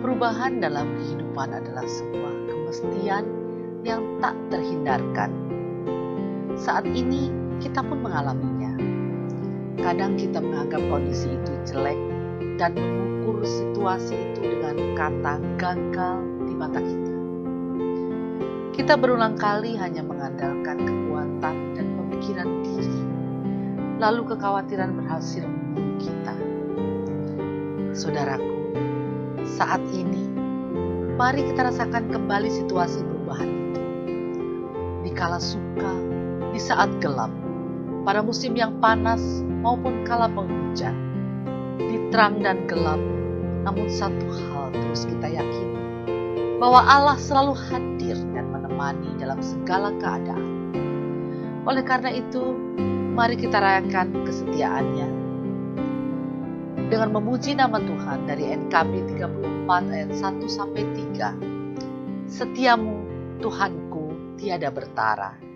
Perubahan dalam kehidupan adalah sebuah kemestian yang tak terhindarkan. Saat ini kita pun mengalaminya. Kadang kita menganggap kondisi itu jelek dan mengukur situasi itu dengan kata gagal di mata kita. Kita berulang kali hanya mengandalkan kekuatan dan pemikiran diri, lalu kekhawatiran berhasil membunuh kita. Saudaraku, saat ini, mari kita rasakan kembali situasi perubahan itu. Di kala suka, di saat gelap, pada musim yang panas maupun kala penghujan, di terang dan gelap, namun satu hal terus kita yakini, bahwa Allah selalu hadir dan menemani dalam segala keadaan. Oleh karena itu, mari kita rayakan kesetiaannya dengan memuji nama Tuhan dari NKB 34 ayat 1-3. Setiamu Tuhanku tiada bertara.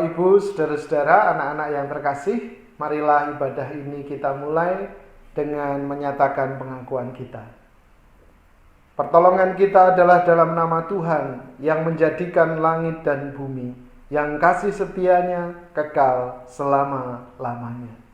Bapak, Ibu, saudara-saudara, anak-anak yang terkasih, marilah ibadah ini kita mulai dengan menyatakan pengakuan kita. Pertolongan kita adalah dalam nama Tuhan yang menjadikan langit dan bumi, yang kasih setianya kekal selama-lamanya.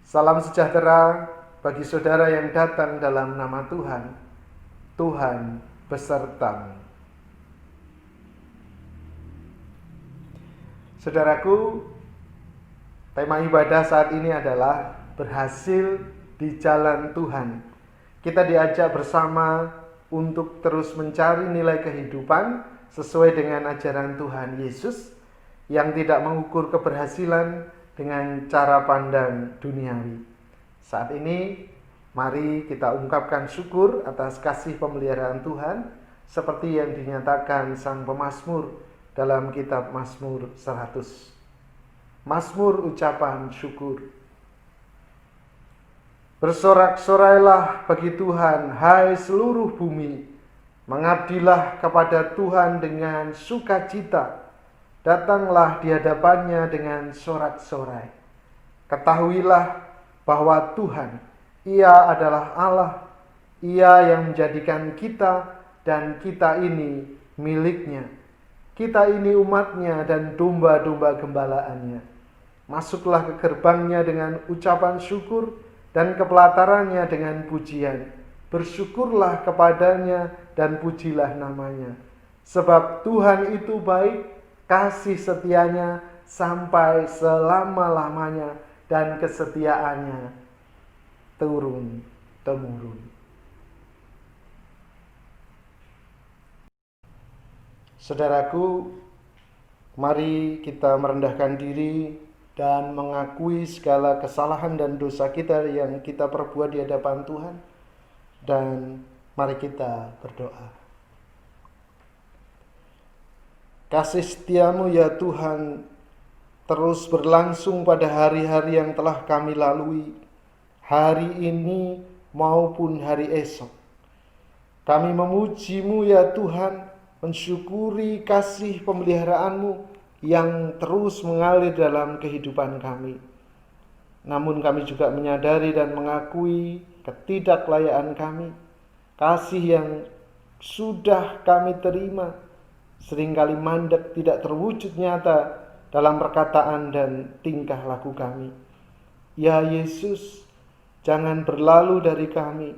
Salam sejahtera bagi saudara yang datang dalam nama Tuhan. Tuhan besertamu. Saudaraku, tema ibadah saat ini adalah berhasil di jalan Tuhan. Kita diajak bersama untuk terus mencari nilai kehidupan sesuai dengan ajaran Tuhan Yesus yang tidak mengukur keberhasilan dengan cara pandang duniawi. Saat ini, mari kita ungkapkan syukur atas kasih pemeliharaan Tuhan seperti yang dinyatakan sang pemazmur dalam kitab Mazmur 100. Mazmur ucapan syukur. Bersorak-sorailah bagi Tuhan, hai seluruh bumi. Mengabdilah kepada Tuhan dengan sukacita. Datanglah di hadapannya dengan sorak-sorai. Ketahuilah bahwa Tuhan, Ia adalah Allah. Ia yang menjadikan kita dan kita ini miliknya. Kita ini umatnya dan domba-domba gembalaannya. Masuklah ke gerbangnya dengan ucapan syukur dan ke pelatarannya dengan pujian. Bersyukurlah kepadanya dan pujilah namanya. Sebab Tuhan itu baik, kasih setianya sampai selama-lamanya dan kesetiaannya turun-temurun. Saudaraku, mari kita merendahkan diri dan mengakui segala kesalahan dan dosa kita yang kita perbuat di hadapan Tuhan, dan mari kita berdoa. Kasih setiamu ya Tuhan terus berlangsung pada hari-hari yang telah kami lalui, hari ini maupun hari esok. Kami memuji-Mu ya Tuhan, mensyukuri kasih pemeliharaanmu yang terus mengalir dalam kehidupan kami. Namun kami juga menyadari dan mengakui ketidaklayaan kami. Kasih yang sudah kami terima seringkali mandek, tidak terwujud nyata dalam perkataan dan tingkah laku kami. Ya Yesus, jangan berlalu dari kami.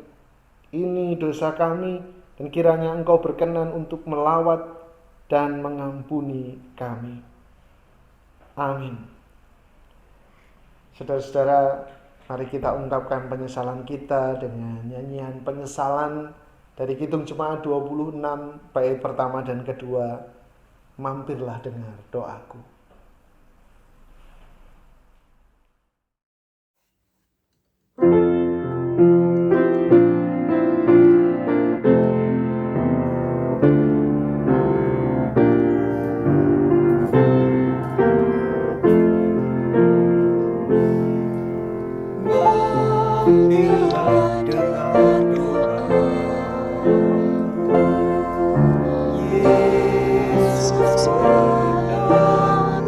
Ini dosa kami, dan kiranya Engkau berkenan untuk melawat dan mengampuni kami. Amin. Saudara-saudara, mari kita ungkapkan penyesalan kita dengan nyanyian penyesalan dari Kidung Jemaat 26 bait pertama dan kedua. Mampirlah dengar doaku. Mampirlah dengar doa, Yesus datang.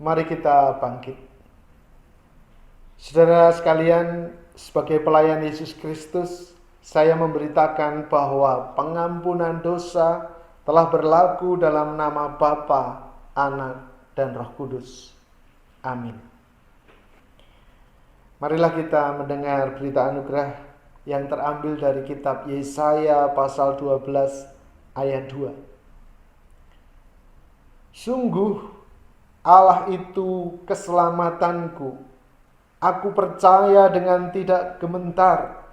Mari kita bangkit. Saudara sekalian, sebagai pelayan Yesus Kristus, saya memberitakan bahwa pengampunan dosa telah berlaku dalam nama Bapa, Anak, dan Roh Kudus. Amin. Marilah kita mendengar berita anugerah yang terambil dari kitab Yesaya pasal 12 ayat 2. Sungguh Allah itu keselamatanku. Aku percaya dengan tidak gementar,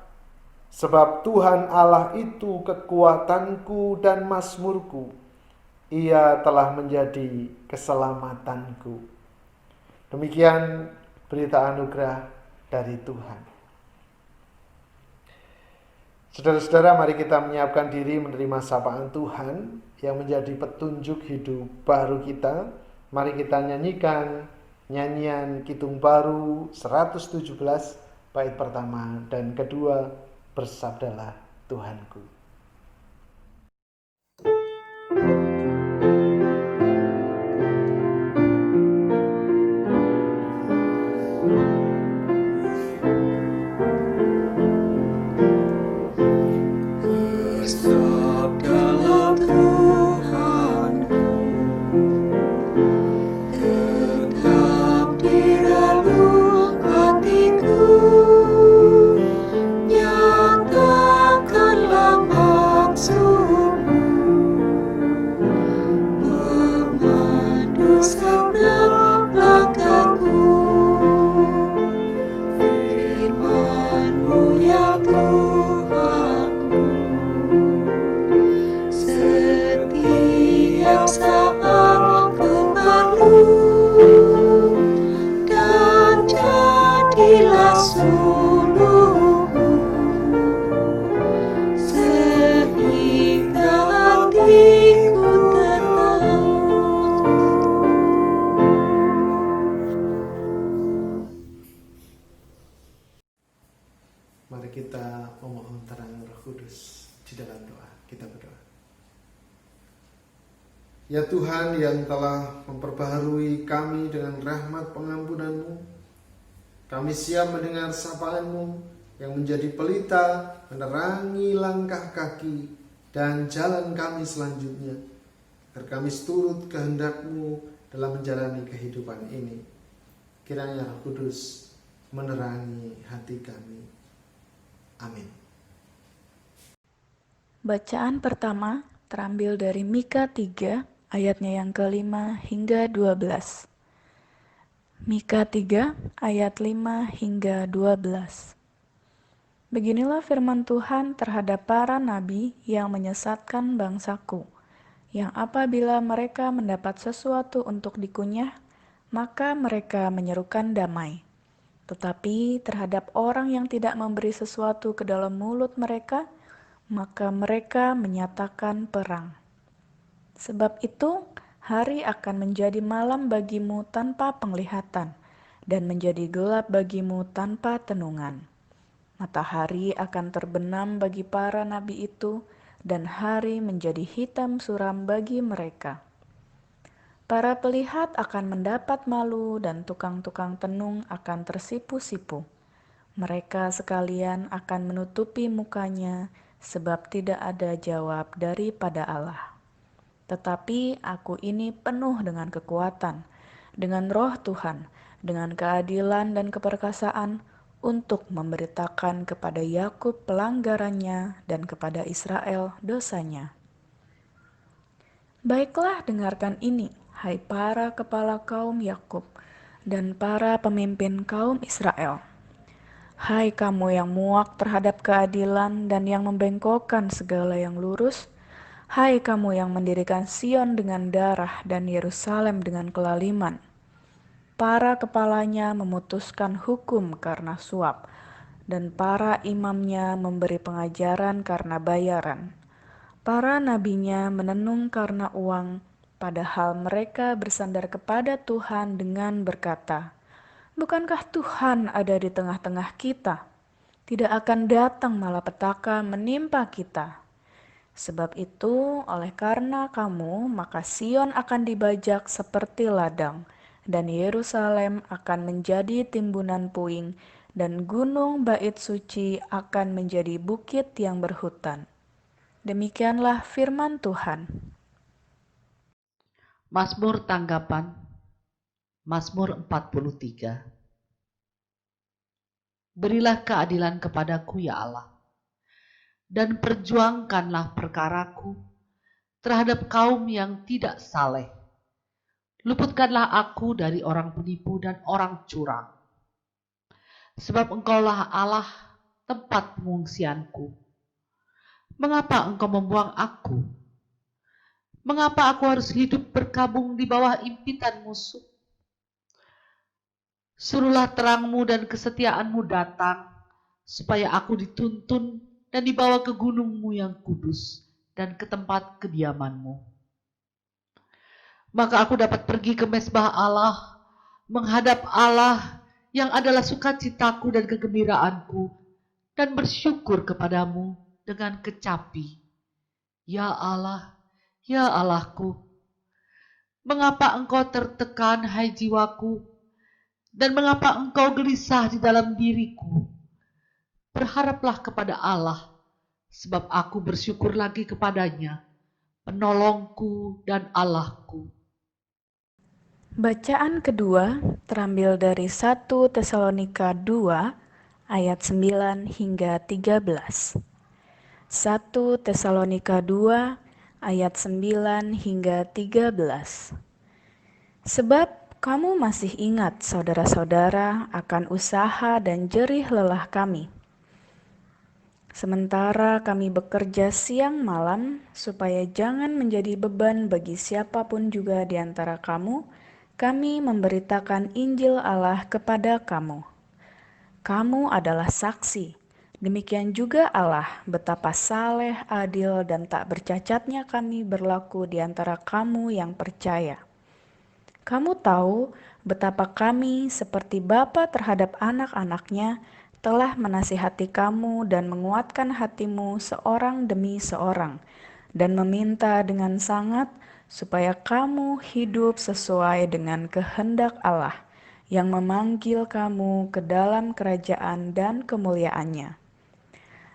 sebab Tuhan Allah itu kekuatanku dan mazmurku. Ia telah menjadi keselamatanku. Demikian berita anugerah dari Tuhan. Saudara-saudara, mari kita menyiapkan diri menerima sapaan Tuhan yang menjadi petunjuk hidup baru kita. Mari kita nyanyikan nyanyian Kidung Baru 117 bait pertama dan kedua, Bersabdalah Tuhanku. Bersabdalah Tuhanku, tetap di relung hatiku, nyatakanlah maksudmu, memandu segenap langkahku. Firman-Mu ya Tuhanku, setiap saat ku perlu, dan jadilah suluhmu, sehingga hatiku tenang. Mari kita memohon terang Roh Kudus di dalam doa. Kita berdoa. Ya Tuhan yang telah memperbaharui kami dengan rahmat pengampunan-Mu, kami siap mendengar sapaan-Mu yang menjadi pelita menerangi langkah kaki dan jalan kami selanjutnya, agar kami seturut kehendak-Mu dalam menjalani kehidupan ini. Kiranya Roh Kudus menerangi hati kami. Amin. Bacaan pertama terambil dari Mika 3 ayatnya yang ke-5 hingga 12. Mika 3 ayat 5 hingga 12. Beginilah firman Tuhan terhadap para nabi yang menyesatkan bangsaku, yang apabila mereka mendapat sesuatu untuk dikunyah, maka mereka menyerukan damai. Tetapi terhadap orang yang tidak memberi sesuatu ke dalam mulut mereka, maka mereka menyatakan perang. Sebab itu, hari akan menjadi malam bagimu tanpa penglihatan, dan menjadi gelap bagimu tanpa tenungan. Matahari akan terbenam bagi para nabi itu, dan hari menjadi hitam suram bagi mereka. Para pelihat akan mendapat malu, dan tukang-tukang tenung akan tersipu-sipu. Mereka sekalian akan menutupi mukanya, sebab tidak ada jawab daripada Allah. Tetapi aku ini penuh dengan kekuatan, dengan roh Tuhan, dengan keadilan dan keperkasaan, untuk memberitakan kepada Yakub pelanggarannya dan kepada Israel dosanya. Baiklah, dengarkan ini, hai para kepala kaum Yakub dan para pemimpin kaum Israel. Hai kamu yang muak terhadap keadilan dan yang membengkokkan segala yang lurus, hai kamu yang mendirikan Sion dengan darah dan Yerusalem dengan kelaliman. Para kepalanya memutuskan hukum karena suap, dan para imamnya memberi pengajaran karena bayaran. Para nabinya menenung karena uang, padahal mereka bersandar kepada Tuhan dengan berkata, "Bukankah Tuhan ada di tengah-tengah kita? Tidak akan datang malapetaka menimpa kita." Sebab itu, oleh karena kamu, maka Sion akan dibajak seperti ladang, dan Yerusalem akan menjadi timbunan puing, dan gunung bait suci akan menjadi bukit yang berhutan. Demikianlah firman Tuhan. Mazmur tanggapan, Mazmur 43. Berilah keadilan kepadaku ya Allah, dan perjuangkanlah perkaraku terhadap kaum yang tidak saleh. Luputkanlah aku dari orang penipu dan orang curang. Sebab Engkaulah Allah, tempat pengungsianku. Mengapa Engkau membuang aku? Mengapa aku harus hidup berkabung di bawah impitan musuh? Suruhlah terangmu dan kesetiaanmu datang, supaya aku dituntun dan dibawa ke gunungmu yang kudus dan ke tempat kediamanmu. Maka aku dapat pergi ke mezbah Allah, menghadap Allah yang adalah sukacitaku dan kegembiraanku, dan bersyukur kepadamu dengan kecapi. Ya Allah, ya Allahku, mengapa engkau tertekan, hai jiwaku, dan mengapa engkau gelisah di dalam diriku? Berharaplah kepada Allah, sebab aku bersyukur lagi kepadanya, penolongku dan Allahku. Bacaan kedua terambil dari 1 Tesalonika 2 ayat 9 hingga 13. 1 Tesalonika 2 ayat 9 hingga 13. Sebab kamu masih ingat, saudara-saudara, akan usaha dan jerih lelah kami. Sementara kami bekerja siang malam, supaya jangan menjadi beban bagi siapapun juga di antara kamu, kami memberitakan Injil Allah kepada kamu. Kamu adalah saksi. Demikian juga Allah, betapa saleh, adil, dan tak bercacatnya kami berlaku di antara kamu yang percaya. Kamu tahu betapa kami seperti bapa terhadap anak-anaknya telah menasihati kamu dan menguatkan hatimu seorang demi seorang, dan meminta dengan sangat supaya kamu hidup sesuai dengan kehendak Allah yang memanggil kamu ke dalam kerajaan dan kemuliaannya.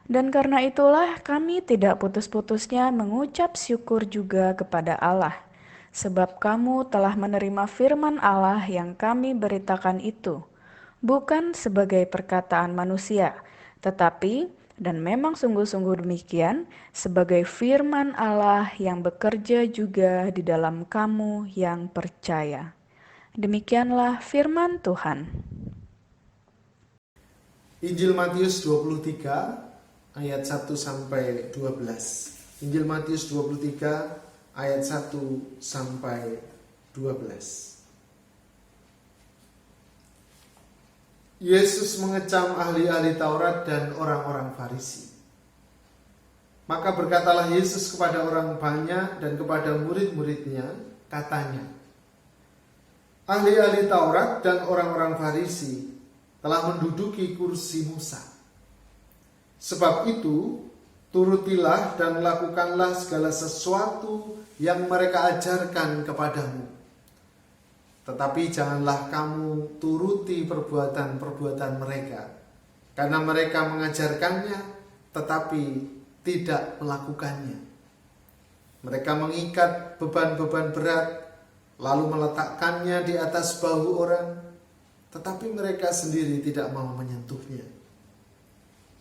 Dan karena itulah kami tidak putus-putusnya mengucap syukur juga kepada Allah, sebab kamu telah menerima firman Allah yang kami beritakan itu, bukan sebagai perkataan manusia, tetapi, dan memang sungguh-sungguh demikian, sebagai firman Allah yang bekerja juga di dalam kamu yang percaya. Demikianlah firman Tuhan. Injil Matius 23 ayat 1 sampai 12. Injil Matius 23 ayat 1 sampai 12. Yesus mengecam ahli-ahli Taurat dan orang-orang Farisi. Maka berkatalah Yesus kepada orang banyak dan kepada murid-muridnya, katanya, ahli-ahli Taurat dan orang-orang Farisi telah menduduki kursi Musa. Sebab itu, turutilah dan lakukanlah segala sesuatu yang mereka ajarkan kepadamu. Tetapi janganlah kamu turuti perbuatan-perbuatan mereka, karena mereka mengajarkannya tetapi tidak melakukannya. Mereka mengikat beban-beban berat, lalu meletakkannya di atas bahu orang, tetapi mereka sendiri tidak mau menyentuhnya.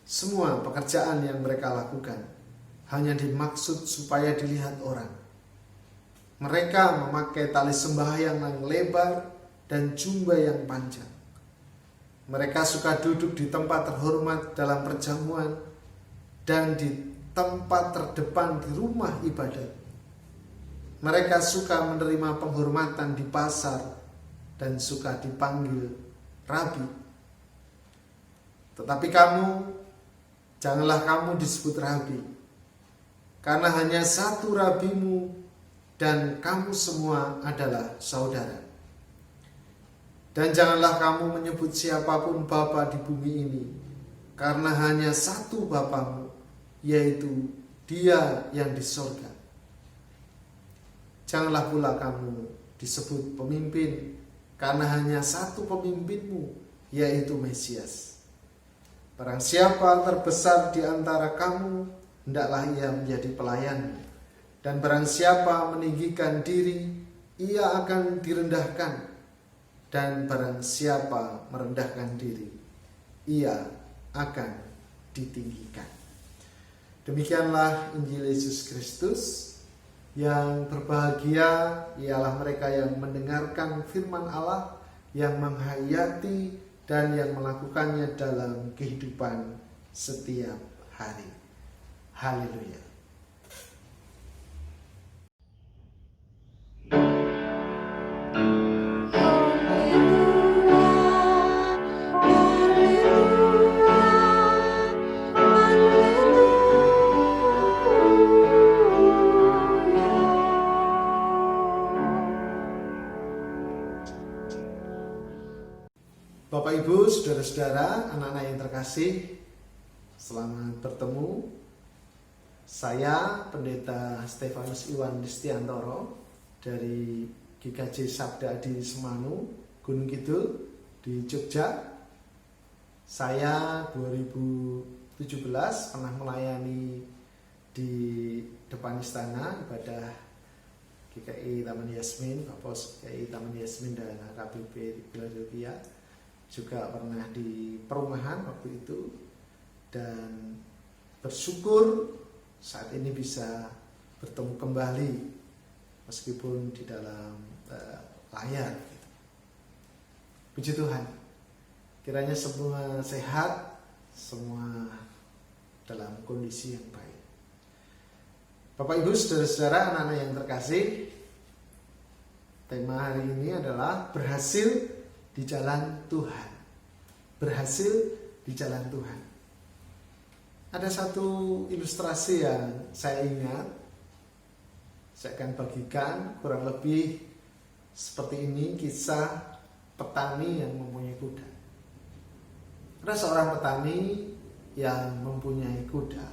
Semua pekerjaan yang mereka lakukan hanya dimaksud supaya dilihat orang. Mereka memakai tali sembahyang yang lebar dan jubah yang panjang. Mereka suka duduk di tempat terhormat dalam perjamuan dan di tempat terdepan di rumah ibadat. Mereka suka menerima penghormatan di pasar dan suka dipanggil rabi. Tetapi janganlah kamu disebut rabi, karena hanya satu rabimu dan kamu semua adalah saudara. Dan janganlah kamu menyebut siapapun bapa di bumi ini, karena hanya satu bapamu, yaitu Dia yang di sorga. Janganlah pula kamu disebut pemimpin, karena hanya satu pemimpinmu, yaitu Mesias. Barang siapa terbesar di antara kamu, hendaklah ia menjadi pelayanmu. Dan barang siapa meninggikan diri, ia akan direndahkan. Dan barang siapa merendahkan diri, ia akan ditinggikan. Demikianlah Injil Yesus Kristus. Yang berbahagia ialah mereka yang mendengarkan firman Allah, yang menghayati dan yang melakukannya dalam kehidupan setiap hari. Haleluya. Bapak Ibu, saudara-saudara, anak-anak yang terkasih, selamat bertemu. Saya Pendeta Stefanus Iwan Distiantoro dari GKJ Sabda di Semanu, Gunung Kidul di Jogja. Saya 2017 pernah melayani di depan istana ibadah GKI Taman Yasmin, Kapos GKI Taman Yasmin dan HKBP Philadelphia. Juga pernah di perumahan waktu itu, dan bersyukur saat ini bisa bertemu kembali meskipun di dalam layar gitu. Puji Tuhan, kiranya semua sehat, semua dalam kondisi yang baik. Bapak Ibu, saudara-saudara, anak-anak yang terkasih, tema hari ini adalah berhasil di jalan Tuhan. Berhasil di jalan Tuhan. Ada satu ilustrasi yang saya ingat, saya akan bagikan kurang lebih seperti ini, kisah petani yang mempunyai kuda. Ada seorang petani yang mempunyai kuda.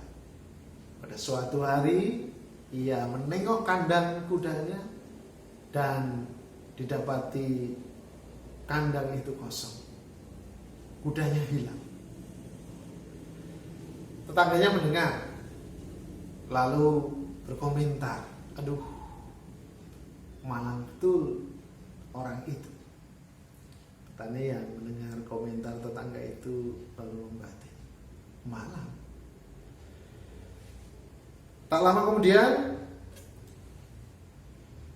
Pada suatu hari ia menengok kandang kudanya dan didapati kandang itu kosong. Kudanya hilang. Tetangganya mendengar, lalu berkomentar, aduh, malang betul orang itu. Petani yang mendengar komentar tetangga itu lalu membatin, malang. Tak lama kemudian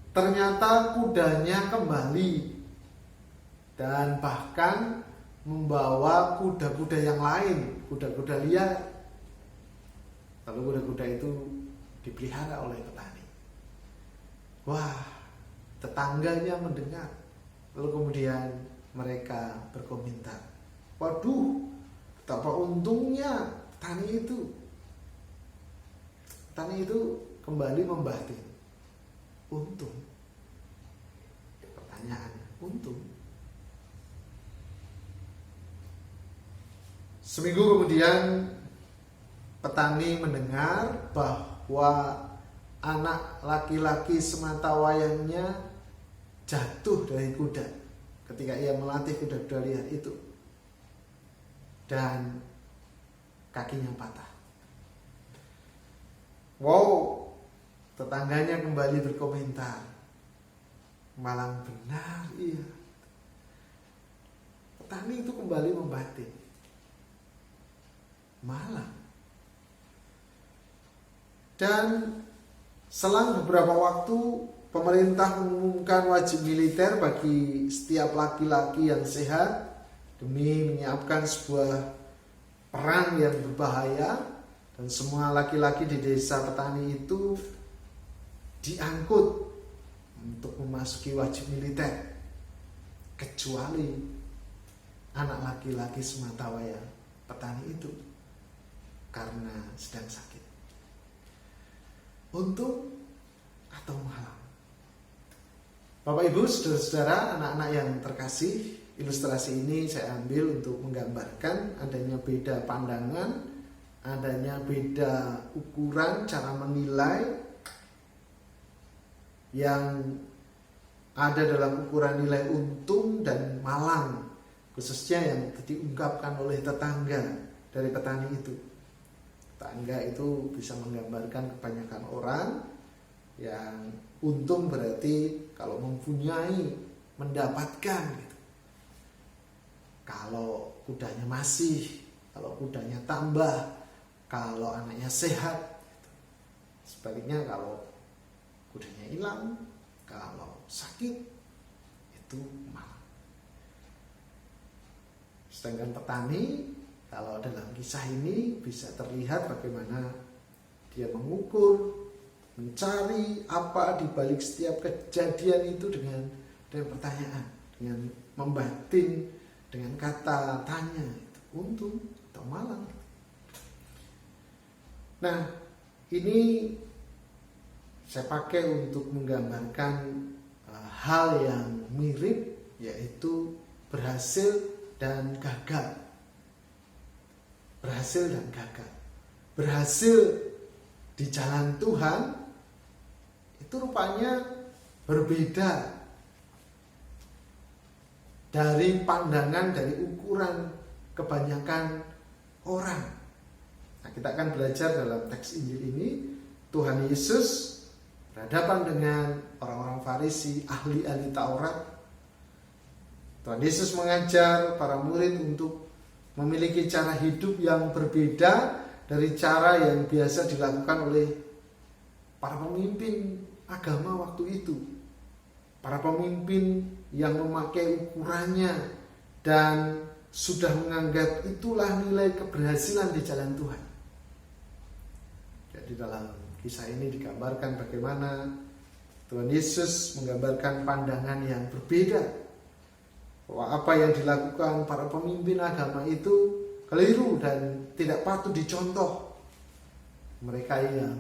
ternyata kudanya kembali dan bahkan membawa kuda-kuda yang lain, kuda-kuda liar. Lalu kuda-kuda itu dipelihara oleh petani. Wah, tetangganya mendengar. Lalu kemudian mereka berkomentar, waduh, betapa untungnya petani itu. Petani itu kembali membatin, untung. Pertanyaan, untung. Seminggu kemudian petani mendengar bahwa anak laki-laki sematawayangnya jatuh dari kuda ketika ia melatih kuda-kuda liar itu, dan kakinya patah. Wow, tetangganya kembali berkomentar, malang benar iya. Petani itu kembali membatin, malang. Dan selang beberapa waktu pemerintah mengumumkan wajib militer bagi setiap laki-laki yang sehat demi menyiapkan sebuah perang yang berbahaya, dan semua laki-laki di desa petani itu diangkut untuk memasuki wajib militer kecuali anak laki-laki sematawayang petani itu karena sedang sakit. Untung atau malang? Bapak Ibu, saudara-saudara, anak-anak yang terkasih, ilustrasi ini saya ambil untuk menggambarkan adanya beda pandangan, adanya beda ukuran cara menilai yang ada dalam ukuran nilai untung dan malang, khususnya yang diungkapkan oleh tetangga dari petani itu. Tetangga itu bisa menggambarkan kebanyakan orang yang untung berarti kalau mempunyai, mendapatkan gitu. Kalau kudanya masih, kalau kudanya tambah, kalau anaknya sehat gitu. Sebaliknya kalau kudanya hilang, kalau sakit itu malang. Sedangkan petani, kalau dalam kisah ini bisa terlihat bagaimana dia mengukur, mencari apa di balik setiap kejadian itu dengan pertanyaan, dengan membatin, dengan kata tanya, untung atau malang. Nah, ini saya pakai untuk menggambarkan hal yang mirip, yaitu berhasil dan gagal. Berhasil dan gagal. Berhasil di jalan Tuhan itu rupanya berbeda dari pandangan, dari ukuran kebanyakan orang. Nah, kita akan belajar dalam teks Injil ini, Tuhan Yesus berhadapan dengan orang-orang Farisi, ahli-ahli Taurat. Tuhan Yesus mengajar para murid untuk memiliki cara hidup yang berbeda dari cara yang biasa dilakukan oleh para pemimpin agama waktu itu. Para pemimpin yang memakai ukurannya dan sudah menganggap itulah nilai keberhasilan di jalan Tuhan. Jadi dalam kisah ini digambarkan bagaimana Tuhan Yesus menggambarkan pandangan yang berbeda, bahwa apa yang dilakukan para pemimpin agama itu keliru dan tidak patut dicontoh. Mereka yang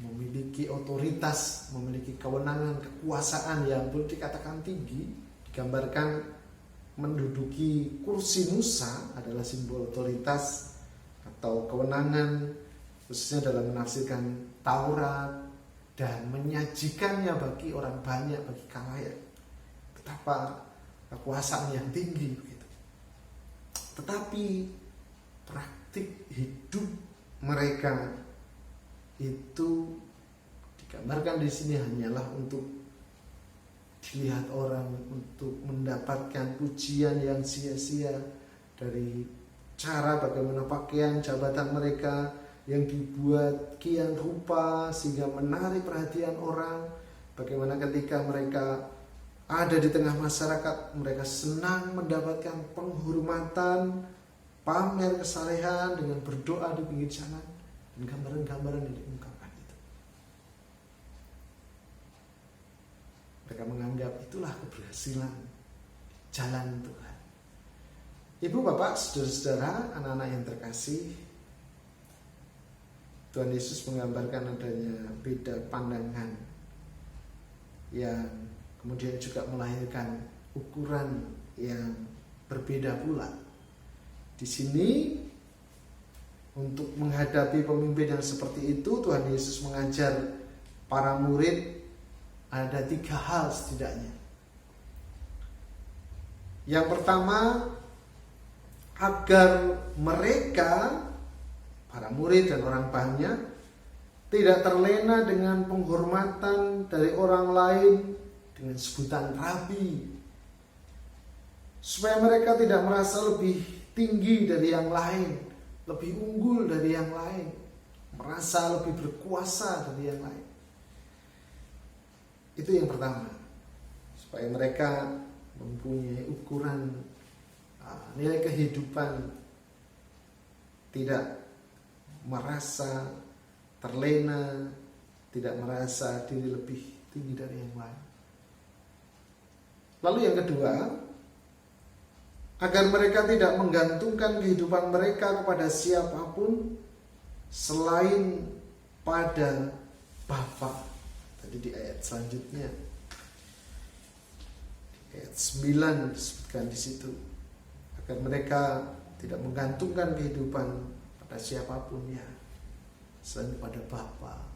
memiliki otoritas, memiliki kewenangan, kekuasaan yang boleh dikatakan tinggi, digambarkan menduduki kursi Musa adalah simbol otoritas atau kewenangan, khususnya dalam menafsirkan Taurat dan menyajikannya bagi orang banyak, bagi khalayak. Betapa kekuasaan yang tinggi begitu. Tetapi praktik hidup mereka itu digambarkan di sini hanyalah untuk dilihat orang, untuk mendapatkan pujian yang sia-sia dari cara bagaimana pakaian jabatan mereka yang dibuat kian rupa sehingga menarik perhatian orang. Bagaimana ketika mereka ada di tengah masyarakat, mereka senang mendapatkan penghormatan, pamer kesalehan dengan berdoa di pinggir jalan, dan gambaran-gambaran yang diungkapkan itu. Mereka menganggap itulah keberhasilan jalan Tuhan. Ibu, bapak, saudara-saudara, anak-anak yang terkasih, Tuhan Yesus menggambarkan adanya beda pandangan yang kemudian juga melahirkan ukuran yang berbeda pula. Di sini untuk menghadapi pemimpin yang seperti itu, Tuhan Yesus mengajar para murid ada 3 hal setidaknya. Yang pertama, agar mereka, para murid dan orang banyak, tidak terlena dengan penghormatan dari orang lain dengan sebutan rabi, supaya mereka tidak merasa lebih tinggi dari yang lain, lebih unggul dari yang lain, merasa lebih berkuasa dari yang lain. Itu yang pertama, supaya mereka mempunyai ukuran nilai kehidupan, tidak merasa terlena, tidak merasa diri lebih tinggi dari yang lain. Lalu yang kedua, agar mereka tidak menggantungkan kehidupan mereka kepada siapapun selain pada Bapa. Tadi di ayat selanjutnya, di ayat 9 disebutkan di situ, agar mereka tidak menggantungkan kehidupan pada siapapun ya selain pada Bapa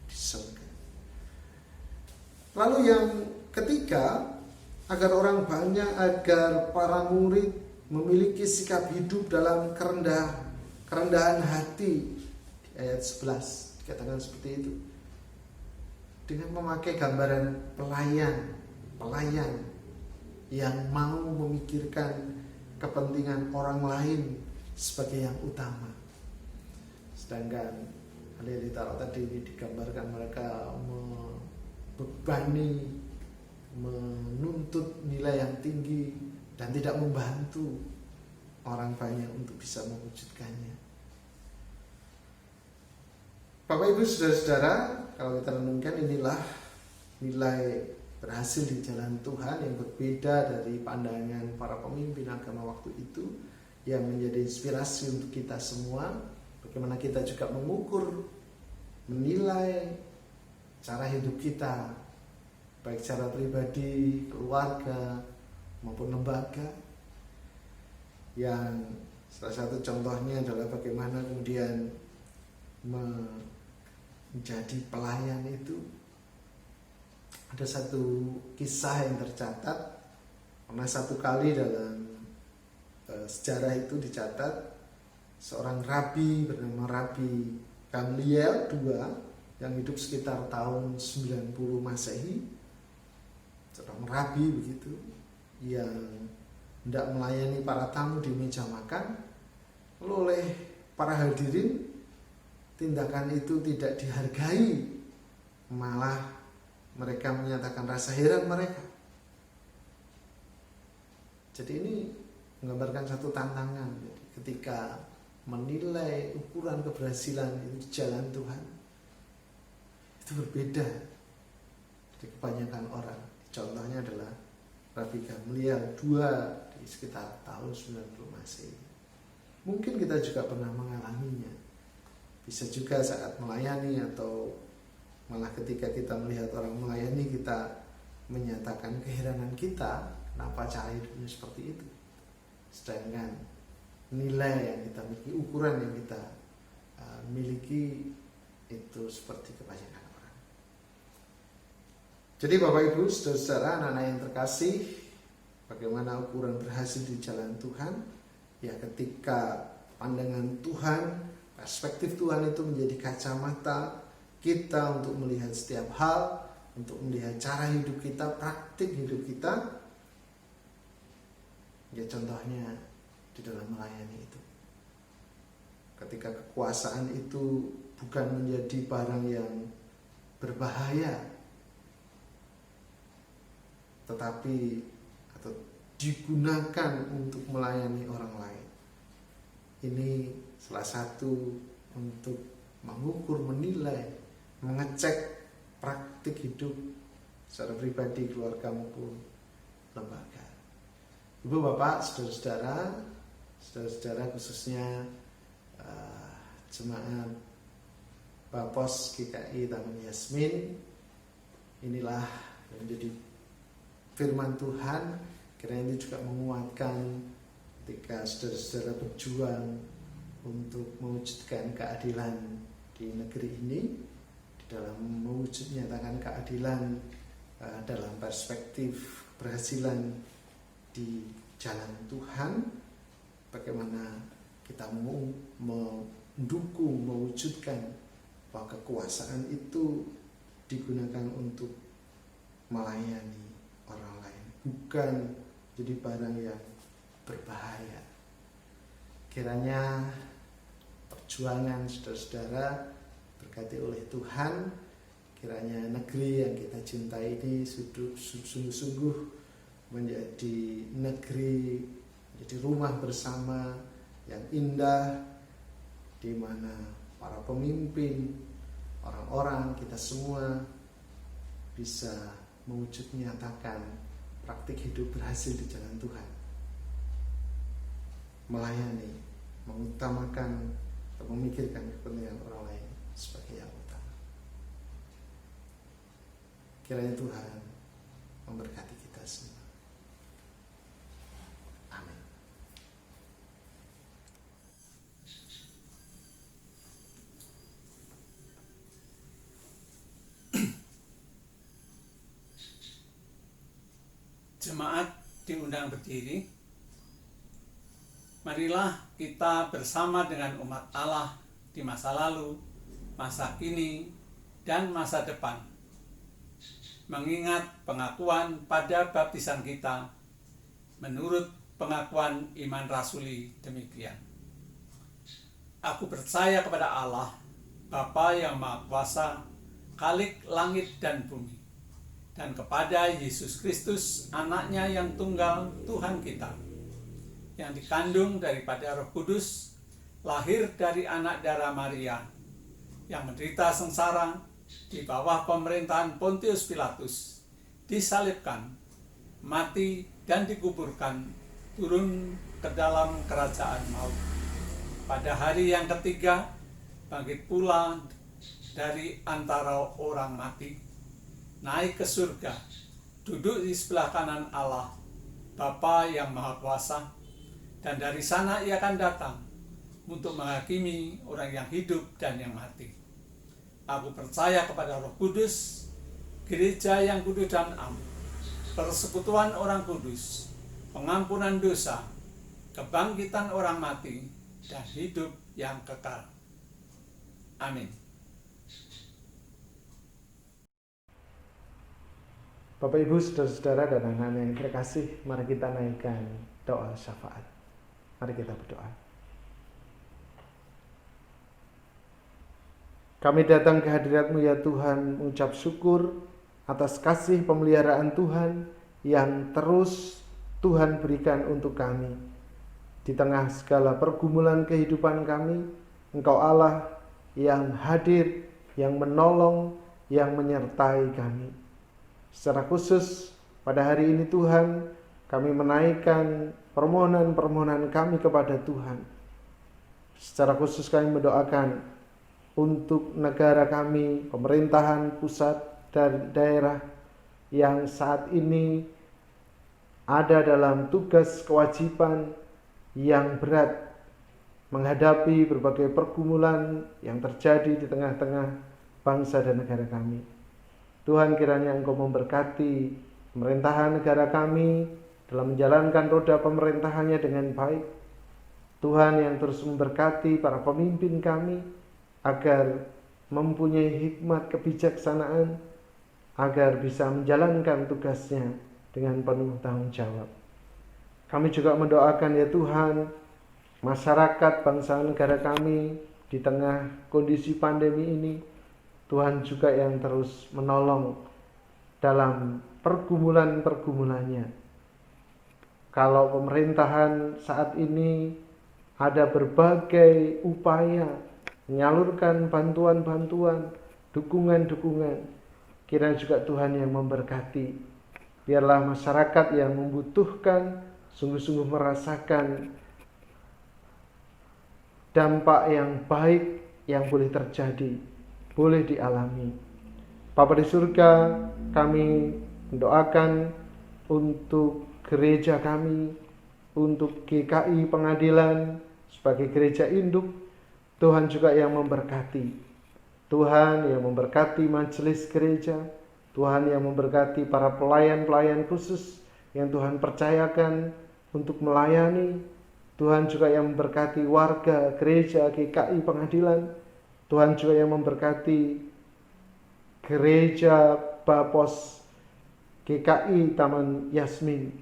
di surga. Lalu yang ketiga, agar orang banyak, agar para murid memiliki sikap hidup dalam kerendahan hati. Di ayat 11 dikatakan seperti itu. Dengan memakai gambaran pelayan yang mau memikirkan kepentingan orang lain sebagai yang utama. Sedangkan realita tadi ini digambarkan mereka membebani, menuntut nilai yang tinggi dan tidak membantu orang banyak untuk bisa mewujudkannya. Bapak Ibu Saudara-saudara, kalau kita renungkan, inilah nilai berhasil di jalan Tuhan yang berbeda dari pandangan para pemimpin agama waktu itu, yang menjadi inspirasi untuk kita semua. Bagaimana kita juga mengukur, menilai cara hidup kita, baik secara pribadi, keluarga, maupun lembaga. Yang salah satu contohnya adalah bagaimana kemudian menjadi pelayan itu. Ada satu kisah yang tercatat, pernah satu kali dalam sejarah itu dicatat, seorang rabi bernama Rabi Gamliel II yang hidup sekitar tahun 90 Masehi, seorang rabi begitu, yang hendak melayani para tamu di meja makan. Lalu oleh para hadirin, tindakan itu tidak dihargai, malah mereka menyatakan rasa heran mereka. Jadi ini menggambarkan satu tantangan. Jadi ketika menilai ukuran keberhasilan itu di jalan Tuhan, itu berbeda dari kebanyakan orang. Contohnya adalah Rabi Gamliel II di sekitar tahun 90 Masehi. Mungkin kita juga pernah mengalaminya. Bisa juga saat melayani, atau malah ketika kita melihat orang melayani, kita menyatakan keheranan kita, kenapa cara hidupnya seperti itu. Sedangkan nilai yang kita miliki, ukuran yang kita miliki itu seperti kebanyakan orang. Jadi Bapak Ibu, saudara-saudara, anak-anak yang terkasih, bagaimana ukuran berhasil di jalan Tuhan? Ya, ketika pandangan Tuhan, perspektif Tuhan itu menjadi kacamata kita untuk melihat setiap hal, untuk melihat cara hidup kita, praktik hidup kita. Ya, contohnya di dalam melayani itu. Ketika kekuasaan itu bukan menjadi barang yang berbahaya, tetapi atau digunakan untuk melayani orang lain. Ini salah satu untuk mengukur, menilai, mengecek praktik hidup secara pribadi, keluarga maupun lembaga. Ibu bapak, saudara-saudara khususnya jemaat Bapos GKI Taman Yasmin, inilah yang menjadi firman Tuhan. Kiranya ini juga menguatkan ketika saudara-saudara berjuang untuk mewujudkan keadilan di negeri ini, di dalam menyatakan keadilan dalam perspektif keberhasilan di jalan Tuhan. Bagaimana kita mau mendukung, mewujudkan bahwa kekuasaan itu digunakan untuk melayani orang lain, bukan jadi barang yang berbahaya. Kiranya perjuangan saudara-saudara berkati oleh Tuhan. Kiranya negeri yang kita cintai ini sungguh-sungguh menjadi negeri, menjadi rumah bersama yang indah, di mana para pemimpin, orang-orang, kita semua bisa mewujud nyatakan praktik hidup berhasil di jalan Tuhan, melayani, mengutamakan atau memikirkan kepentingan orang lain sebagai yang utama. Kiranya Tuhan memberkati kita semua. Amin. Jemaat diundang berdiri. Marilah kita bersama dengan umat Allah di masa lalu, masa kini, dan masa depan, mengingat pengakuan pada baptisan kita menurut pengakuan iman rasuli demikian. Aku percaya kepada Allah, Bapa yang Maha Kuasa, Khalik langit dan bumi, dan kepada Yesus Kristus, anaknya yang tunggal Tuhan kita, yang dikandung daripada Roh Kudus, lahir dari anak darah Maria, yang menderita sengsara di bawah pemerintahan Pontius Pilatus, disalibkan, mati dan dikuburkan, turun ke dalam kerajaan maut. Pada hari yang ketiga, bangkit pula dari antara orang mati, naik ke surga, duduk di sebelah kanan Allah, Bapa yang Maha Kuasa, dan dari sana ia akan datang untuk menghakimi orang yang hidup dan yang mati. Aku percaya kepada Roh Kudus, gereja yang kudus dan am, persekutuan orang kudus, pengampunan dosa, kebangkitan orang mati, dan hidup yang kekal. Amin. Bapak Ibu, saudara-saudara dan anak-anak yang terkasih, mari kita naikkan doa syafaat. Mari kita berdoa. Kami datang ke hadirat-Mu ya Tuhan, mengucap syukur atas kasih pemeliharaan Tuhan yang terus Tuhan berikan untuk kami. Di tengah segala pergumulan kehidupan kami, Engkau Allah yang hadir, yang menolong, yang menyertai kami. Secara khusus pada hari ini Tuhan, kami menaikkan permohonan-permohonan kami kepada Tuhan. Secara khusus kami mendoakan untuk negara kami, pemerintahan pusat dan daerah yang saat ini ada dalam tugas kewajiban yang berat menghadapi berbagai pergumulan yang terjadi di tengah-tengah bangsa dan negara kami. Tuhan, kiranya Engkau memberkati pemerintahan negara kami dalam menjalankan roda pemerintahannya dengan baik. Tuhan yang terus memberkati para pemimpin kami agar mempunyai hikmat kebijaksanaan, agar bisa menjalankan tugasnya dengan penuh tanggung jawab. Kami juga mendoakan ya Tuhan, masyarakat bangsa negara kami di tengah kondisi pandemi ini, Tuhan juga yang terus menolong dalam pergumulan-pergumulannya. Kalau pemerintahan saat ini ada berbagai upaya menyalurkan bantuan-bantuan, dukungan-dukungan, kiranya juga Tuhan yang memberkati. Biarlah masyarakat yang membutuhkan sungguh-sungguh merasakan dampak yang baik yang boleh terjadi, boleh dialami. Bapa di surga, kami mendoakan untuk gereja kami, untuk GKI Pengadilan sebagai gereja induk. Tuhan juga yang memberkati. Tuhan yang memberkati majelis gereja. Tuhan yang memberkati para pelayan-pelayan khusus yang Tuhan percayakan untuk melayani. Tuhan juga yang memberkati warga gereja GKI Pengadilan. Tuhan juga yang memberkati gereja Bapos GKI Taman Yasmin.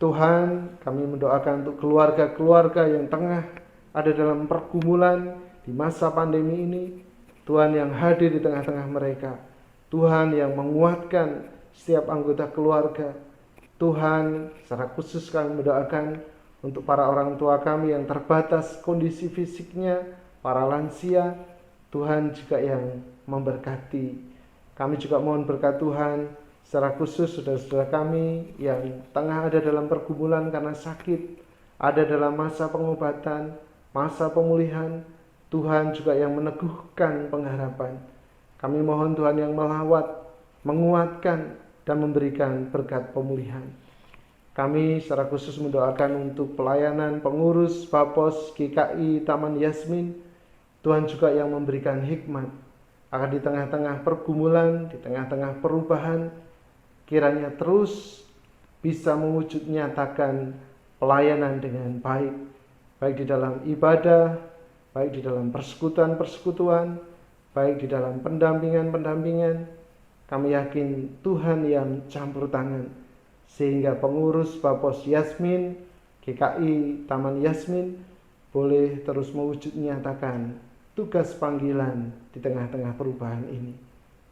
Tuhan, kami mendoakan untuk keluarga-keluarga yang tengah ada dalam pergumulan di masa pandemi ini. Tuhan yang hadir di tengah-tengah mereka. Tuhan yang menguatkan setiap anggota keluarga. Tuhan, secara khusus kami mendoakan untuk para orang tua kami yang terbatas kondisi fisiknya, para lansia. Tuhan juga yang memberkati. Kami juga mohon berkat Tuhan secara khusus saudara-saudara kami yang tengah ada dalam pergumulan karena sakit, ada dalam masa pengobatan, masa pemulihan. Tuhan juga yang meneguhkan pengharapan. Kami mohon Tuhan yang melawat, menguatkan, dan memberikan berkat pemulihan. Kami secara khusus mendoakan untuk pelayanan pengurus Bapos GKI Taman Yasmin. Tuhan juga yang memberikan hikmat agar di tengah-tengah pergumulan, di tengah-tengah perubahan, kiranya terus bisa mewujud nyatakan pelayanan dengan baik, baik di dalam ibadah, baik di dalam persekutuan-persekutuan, baik di dalam pendampingan-pendampingan. Kami yakin Tuhan yang campur tangan, sehingga pengurus Bapos Yasmin, GKI Taman Yasmin, boleh terus mewujud nyatakan tugas panggilan di tengah-tengah perubahan ini.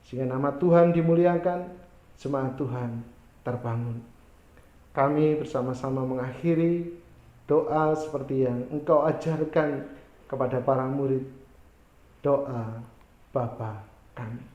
Sehingga nama Tuhan dimuliakan, jemaat Tuhan terbangun. Kami bersama-sama mengakhiri doa seperti yang Engkau ajarkan kepada para murid. Doa Bapa kami.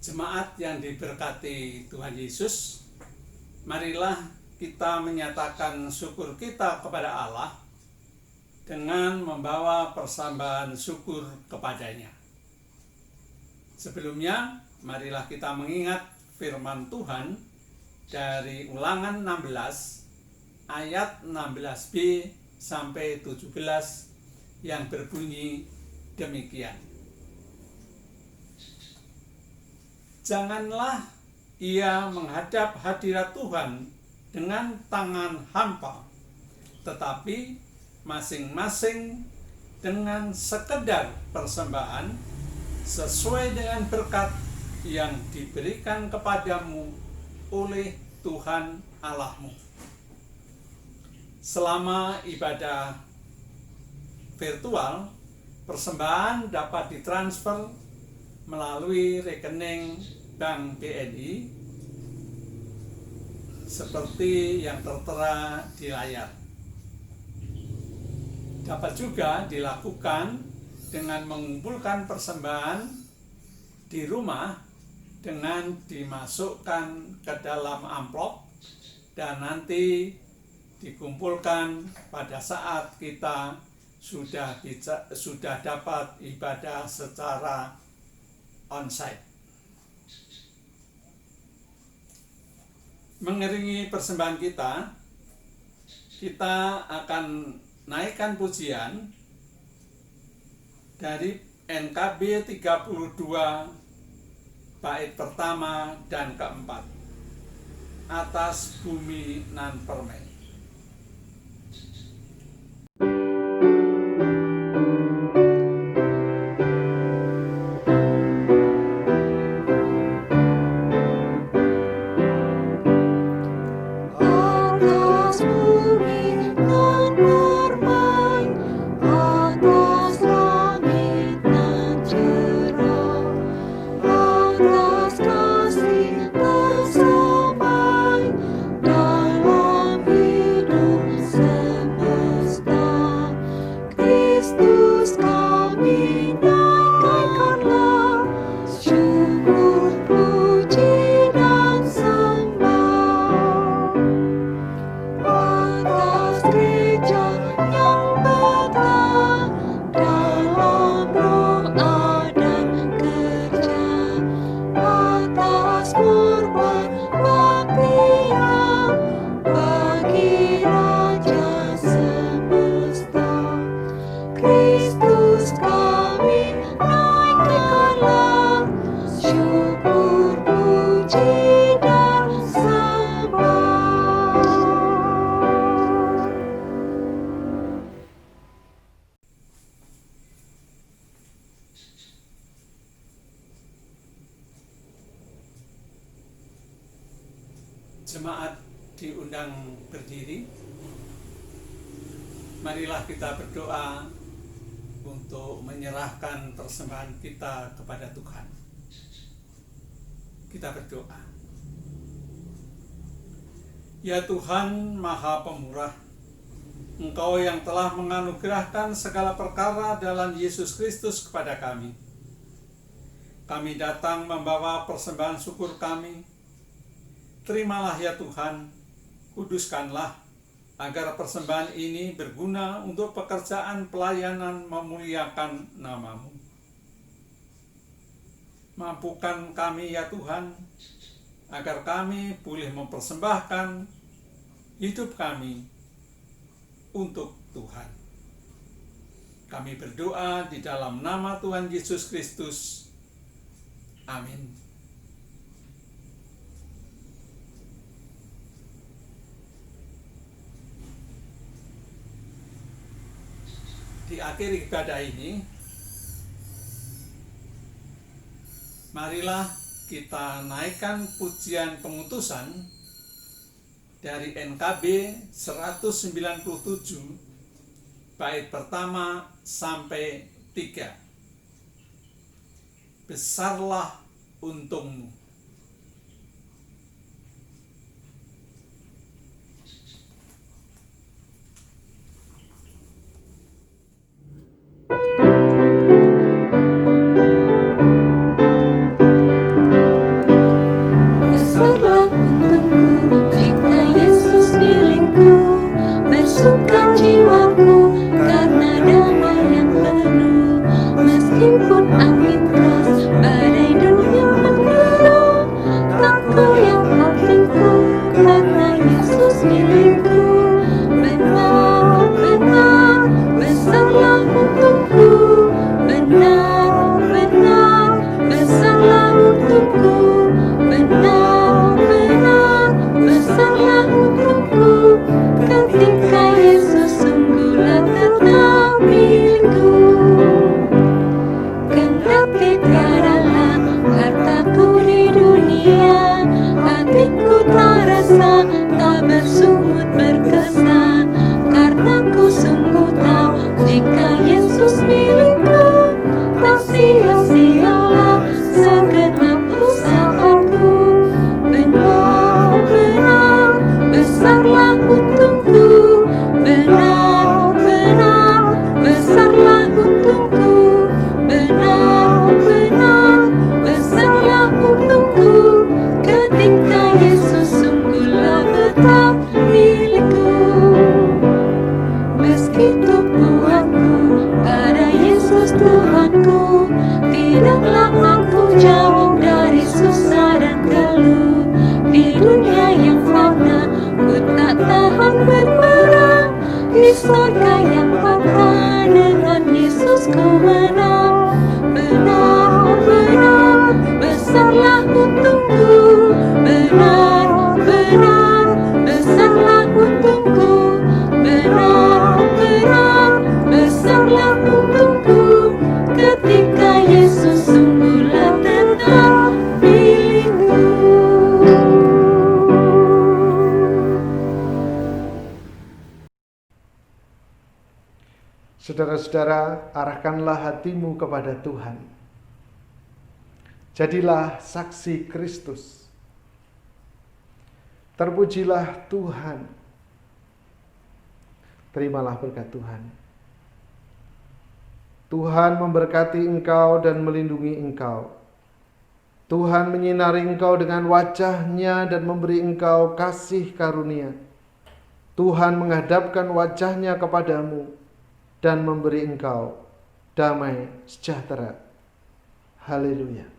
Jemaat yang diberkati Tuhan Yesus, marilah kita menyatakan syukur kita kepada Allah dengan membawa persembahan syukur kepadanya. Sebelumnya, marilah kita mengingat firman Tuhan dari Ulangan 16 ayat 16b sampai 17 yang berbunyi demikian. Janganlah ia menghadap hadirat Tuhan dengan tangan hampa, tetapi masing-masing dengan sekedar persembahan sesuai dengan berkat yang diberikan kepadamu oleh Tuhan Allahmu. Selama ibadah virtual, persembahan dapat ditransfer melalui rekening Bank BNI seperti yang tertera di layar. Dapat juga dilakukan dengan mengumpulkan persembahan di rumah dengan dimasukkan ke dalam amplop dan nanti dikumpulkan pada saat kita sudah dapat ibadah secara onsite. Mengiringi persembahan kita akan naikkan pujian dari NKB 32 bait pertama dan keempat, Atas Bumi Nan Permai. Dalam Jemaat diundang berdiri. Marilah kita berdoa untuk menyerahkan persembahan kita kepada Tuhan. Kita berdoa. Ya Tuhan Maha Pemurah, Engkau yang telah menganugerahkan segala perkara dalam Yesus Kristus kepada kami. Kami datang membawa persembahan syukur kami. Terimalah ya Tuhan, kuduskanlah agar persembahan ini berguna untuk pekerjaan pelayanan memuliakan nama-Mu. Mampukan kami ya Tuhan, agar kami boleh mempersembahkan hidup kami untuk Tuhan. Kami berdoa di dalam nama Tuhan Yesus Kristus. Amin. Di akhir ibadah ini, marilah kita naikkan pujian pengutusan dari NKB 197 bait pertama sampai 3. Besarlah untungmu. Besarlah untungku jika Yesus milikku, bersuka jiwaku karena damai yang penuh. Meskipun angin keras, badai dunia menerang, tak goyah hatiku karena Yesus milikku. Benar-benar besarlah untungku, benar-benar besarlah untungku, benar-benar besarlah untungku, ketika Yesus sungguhlah tetap milikku. Kendati tiadalah hartaku di dunia, hatiku tak rasa tak bersungut berkesan, karena ku sungguh tahu jika Yesus milikku, tak sia-sialah segenap usahaku. Benar-benar besarlah untungku, benar-benar besarlah untungku, benar-benar besarlah untungku, ketika Yesus sungguhlah tetap milikku. Meski tumpuanku pada Yesus Tuhanku, tidaklah aku jauh dari susah dan keluh. Di dunia yang fana, ku tak tahan berperang, di surga yang bakal dengan Yesus ku menang. Benar-benar besarlah untungku, benar-benar besarlah untungku, benar-benar besarlah untungku, ketika Yesus sungguhlah tetap milikku. Saudara-saudara, arahkanlah hatimu kepada Tuhan. Jadilah saksi Kristus. Terpujilah Tuhan. Terimalah berkat Tuhan. Tuhan memberkati engkau dan melindungi engkau. Tuhan menyinari engkau dengan wajah-Nya dan memberi engkau kasih karunia. Tuhan menghadapkan wajah-Nya kepadamu dan memberi engkau damai sejahtera. Haleluya.